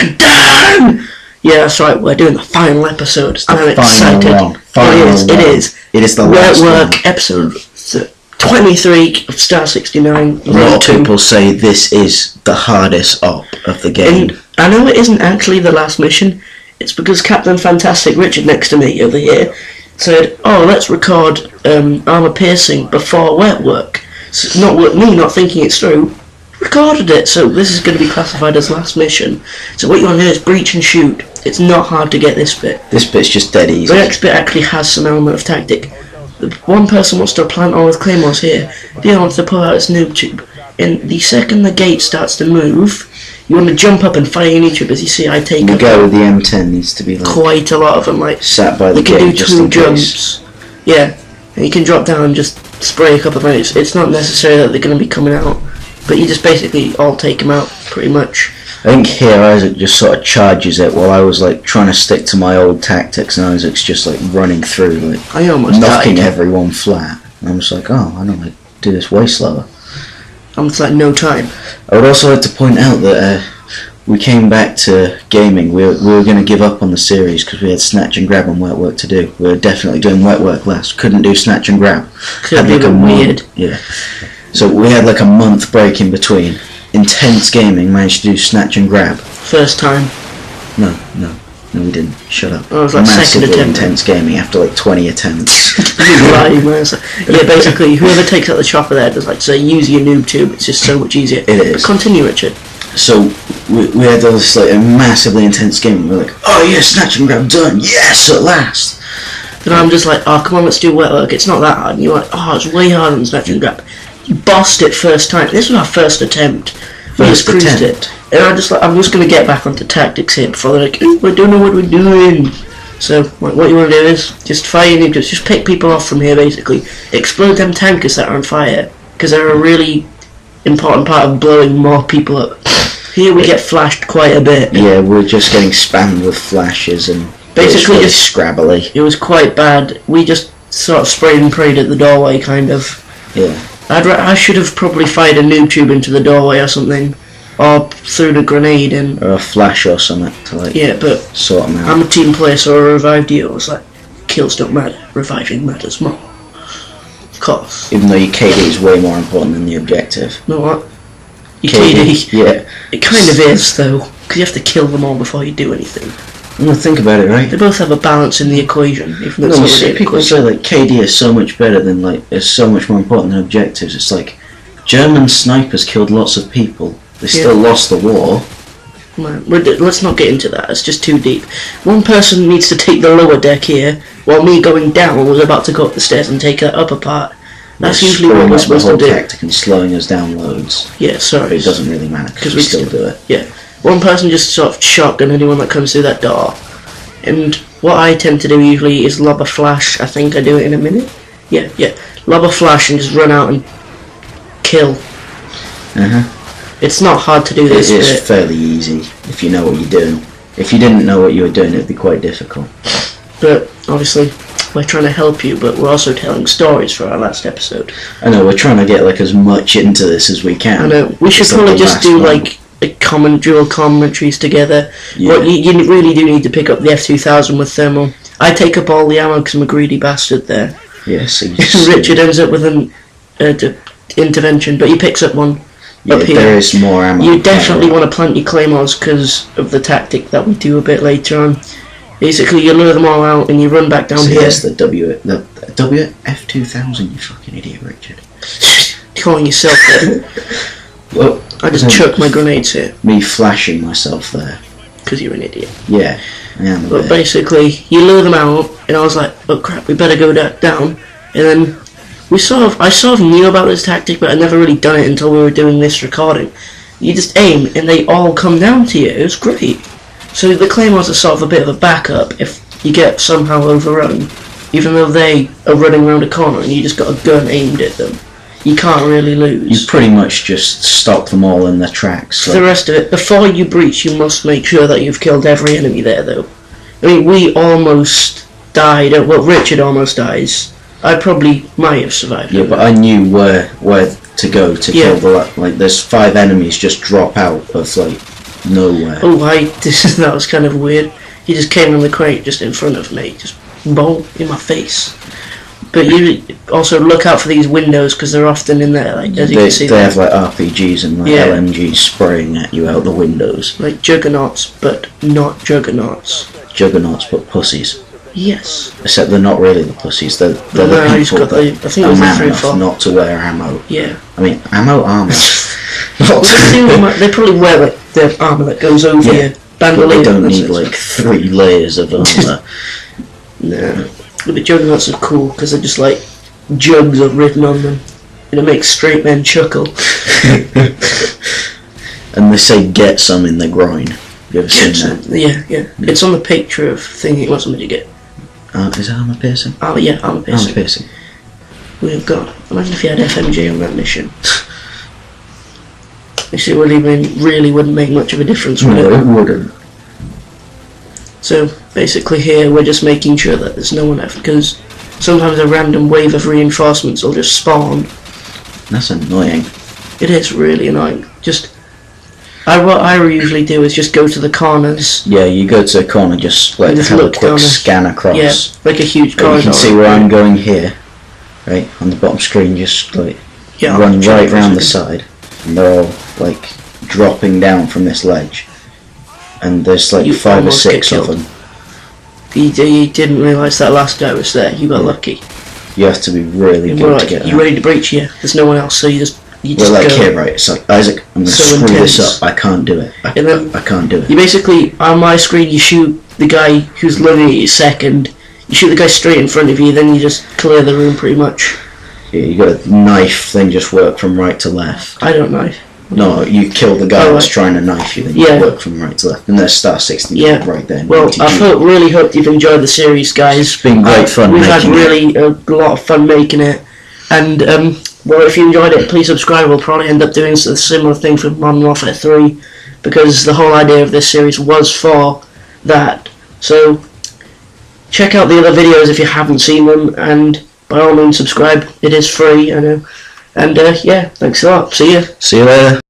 dun, dun! Yeah, that's right. We're doing the final episode. I'm excited. It is. It is the last Wetwork episode 23 of Star 69. A lot of people say this is the hardest op of the game. And I know it isn't actually the last mission. It's because Captain Fantastic Richard next to me over here said, "Oh, let's record armor piercing before Wetwork." So not thinking it's through. Recorded it, so this is going to be classified as last mission. So what you want to do is breach and shoot. It's not hard to get this bit. This bit's just dead easy. The next bit actually has some element of tactic. One person wants to plant all with claymores here, the other wants to pull out its noob tube. And the second the gate starts to move, you want to jump up and fire your noob tube. As you see, I take the guy with the M10 needs to be like quite a lot of them. Like sat by the gate. You can do just 2 in jumps. case. Yeah, and you can drop down and just spray a couple of minutes. It's not necessary that they're going to be coming out, but you just basically all take them out pretty much. I think here Isaac just sort of charges it while I was like trying to stick to my old tactics, and Isaac's just like running through, like I almost knocking died. everyone flat. And I'm just like, oh, I don't like do this way slower. Almost like no time. I would also like to point out that we came back to gaming. We were going to give up on the series because we had Snatch and Grab and Wetwork to do. We were definitely doing Wetwork last. Couldn't do Snatch and Grab. Could be weird. Yeah. So we had like a month break in between. Intense gaming, managed to do Snatch and Grab. First time. No, we didn't. Shut up. Oh, it was like Massively second attempt. intense gaming after like 20 attempts. Yeah, basically, whoever takes out the chopper there does like say use your noob tube. It's just so much easier. It is. But continue, Richard. So we had this like a massively intense game. We're like, oh yeah, Snatch and Grab done. Yes, at last. Then I'm just like, oh come on, let's do Wetwork. It's not that hard. And you're like, oh, it's way harder than Snatch and Grab. You bossed it first time. This was our first attempt. We just cruised it. And I'm just going to get back onto tactics here before they're like, we don't know what we're doing. So what you want to do is just fire your noob tubes. Just pick people off from here, basically. Explode them tankers that are on fire, because they're a really important part of blowing more people up. Here we get flashed quite a bit. Yeah, we're just getting spammed with flashes and basically really just scrabbly. It was quite bad. We just sort of sprayed and prayed at the doorway, kind of. Yeah. I should have probably fired a noob tube into the doorway or something, or threw the grenade in. Or a flash or something to like but sort them out. I'm a team player, so I revived you. I was like, kills don't matter, reviving matters more. Of course. Even though your KD is way more important than the objective. You know what? Your KD, KD. yeah. It kind of is, though, because you have to kill them all before you do anything. Well, think about it, right? They both have a balance in the equation, even though No, you it's see not really people say like KD is so much better than like is so much more important than objectives. It's like German snipers killed lots of people. They still lost the war. Man, let's not get into that. It's just too deep. One person needs to take the lower deck here, while me going down was about to go up the stairs and take that upper part. That's usually what we're supposed to do. Tactic and slowing us down loads. Yeah, sorry. It doesn't really matter because we still do it. Yeah. One person just sort of shotgun anyone that comes through that door. And what I tend to do usually is lob a flash. I think I do it in a minute. Yeah. Lob a flash and just run out and kill. It's not hard to do this. It is fairly easy if you know what you're doing. If you didn't know what you were doing, it'd be quite difficult. But obviously, we're trying to help you, but we're also telling stories for our last episode. I know, we're trying to get like as much into this as we can. I know. We should probably just do like dual commentaries together. Yeah. But you really do need to pick up the F2000 with thermal. I take up all the ammo because I'm a greedy bastard there. Yes. Richard ends up with an intervention, but he picks up one up here. There is more ammo. You definitely want to plant your claymores because of the tactic that we do a bit later on. Basically, you lure them all out and you run back down here. Yes, the WF2000, you fucking idiot, Richard. Calling yourself that. Well, I just chuck my grenades here. Me flashing myself there. Because you're an idiot. Yeah, I am. But basically, you lure them out, and I was like, oh crap, we better go down. And then I sort of knew about this tactic, but I'd never really done it until we were doing this recording. You just aim, and they all come down to you. It was great. So the claymores are sort of a bit of a backup if you get somehow overrun, even though they are running around a corner and you just got a gun aimed at them. You can't really lose. You pretty much just stop them all in their tracks. For the rest of it, before you breach, you must make sure that you've killed every enemy there, though. I mean, we almost died. Well, Richard almost dies. I probably might have survived. Yeah, but I knew where to go to kill the like. There's 5 enemies just drop out of like Nowhere. Oh, that was kind of weird. He just came in the crate just in front of me, just boom, in my face. But you also look out for these windows because they're often in there, like, as you can see. They have like RPGs and like LMGs spraying at you out the windows. Like juggernauts, but not juggernauts. Juggernauts, but pussies. Yes. Except they're not really the pussies. They're the people that are man enough not to wear ammo. Yeah. I mean, armour. They probably wear like the armour that goes over your bandolier. They don't need like 3 layers of armour. No. But the juggernauts are cool because they're just like jugs are written on them. And it makes straight men chuckle. And they say get some in the groin. You ever seen that? Yeah. It's on the picture of thing he wants somebody to get. Is it armour piercing? Oh yeah, armour piercing. Armour piercing. We've got. Imagine if you had FMG on that mission. It really wouldn't make much of a difference, would it? No, it wouldn't. So basically here we're just making sure that there's no one left, because sometimes a random wave of reinforcements will just spawn. That's annoying. It is really annoying. What I usually do is just go to the corners. Yeah, you go to a corner, just like have a quick scan across. Yeah, like a huge corridor. You can see where I'm going here, right on the bottom screen. Just like run right round the side, and they're all like dropping down from this ledge. And there's like 5 or 6 of them. You didn't realise that last guy was there. You got lucky. You have to be really good to get. You ready to breach here? There's no one else, so you just like go. Here, right? It's like, Isaac, I'm going to screw this up. I can't do it. I can't do it. You basically, on my screen, you shoot the guy who's looking at you second. You shoot the guy straight in front of you, then you just clear the room pretty much. Yeah, you got a knife thing, just work from right to left. I don't knife. No, you kill the guy that's trying to knife you, then you work from right to left. And there's star 60 right there. Well, I really hope you've enjoyed the series, guys. It's been great fun. We've had really a lot of fun making it. And, well, if you enjoyed it, please subscribe. We'll probably end up doing a similar thing for Modern Warfare 3, because the whole idea of this series was for that. So, check out the other videos if you haven't seen them, and by all means subscribe. It is free, I know. And yeah, thanks a lot. See you. See you later.